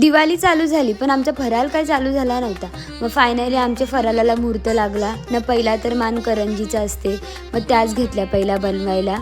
दिवाळी चालू झाली पण आमचा फराळ काय चालू झाला नव्हता. मग फायनली आमच्या फराळाला मुहूर्त लागला ना. पहिला तर मान करंजीचा असते, मग त्याच घेतल्या पहिला बनवायला.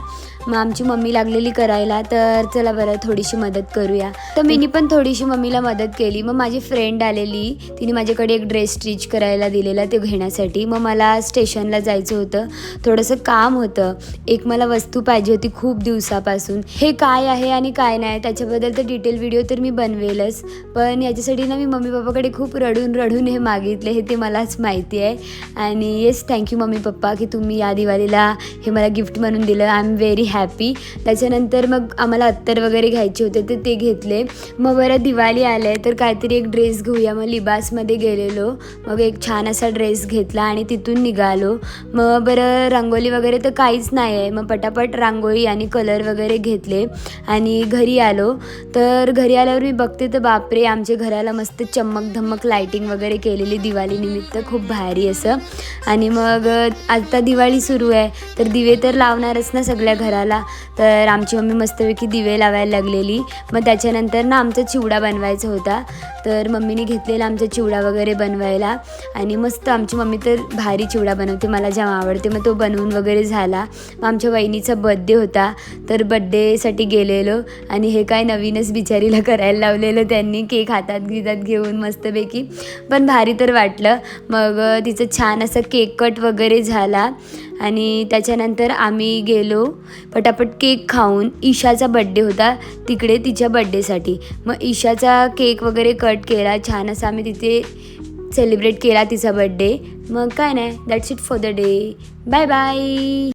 मग आमची मम्मी लागलेली करायला, तर चला बरं थोडीशी मदत करूया. तर मीनी पण थोडीशी मम्मीला मदत केली. मग माझी फ्रेंड आलेली, तिने माझ्याकडे एक ड्रेस स्टिच करायला दिलेला ते घेण्यासाठी. मग मला स्टेशनला जायचं होतं, थोडंसं काम होतं. एक मला वस्तू पाहिजे होती खूप दिवसापासून. हे काय आहे आणि काय नाही त्याच्याबद्दल तर डिटेल व्हिडिओ तर मी बनवेलच, पण याच्यासाठी ना मी मम्मी पप्पाकडे खूप रडून हे मागितले, हे ते मलाच माहिती आहे. आणि येस, थँक्यू मम्मी पप्पा की तुम्ही या दिवाळीला हे मला गिफ्ट म्हणून दिलं. I am very happy. त्याच्यानंतर मग आम्हाला अत्तर वगैरे घ्यायचे होते तर ते घेतले. मग बरं दिवाळी आलं आहे तर काहीतरी एक ड्रेस घेऊया. मग लिबासमध्ये गेलेलो, मग एक छान असा ड्रेस घेतला आणि तिथून निघालो. मग बरं रांगोळी वगैरे तर काहीच नाही आहे. मग पटापट रांगोळी आणि कलर वगैरे घेतले आणि घरी आलो. तर घरी आल्यावर मी बघते तर बापरे, आमच्या घराला मस्त चमक धमक लाईटिंग वगैरे केलेली दिवाळीनिमित्त, खूप भारी असं. आणि मग आता दिवाळी सुरू आहे तर दिवे तर लावणारच ना सगळ्या घराला. तर आमची मम्मी मस्तपैकी दिवे लावायला लागलेली. मग त्याच्यानंतर ना आमचा चिवडा बनवायचा होता, तर मम्मीने घेतलेला आमचा चिवडा वगैरे बनवायला. आणि मस्त आमची मम्मी तर भारी चिवडा बनवते, मला जाम आवडते. मग तो बनवून वगैरे झाला. मग आमच्या वहिनीचा बड्डे होता तर बड्डेसाठी गेलेलो. आणि हे काय नवीनच बिचारीला करायला लावलेलं त्यांनी, केक हातात घेऊन मस्तपैकी, पण भारी तर वाटलं. मग तिचं छान असं केक कट वगैरे झाला. आणि त्याच्यानंतर आम्ही गेलो पटापट केक खाऊन. ईशाचा बड्डे होता तिकडे, तिच्या बड्डेसाठी. मग ईशाचा केक वगैरे कट केला छान असा, आम्ही तिथे सेलिब्रेट केला तिचा बड्डे. मग काय नाही, that's it for the day. Bye bye.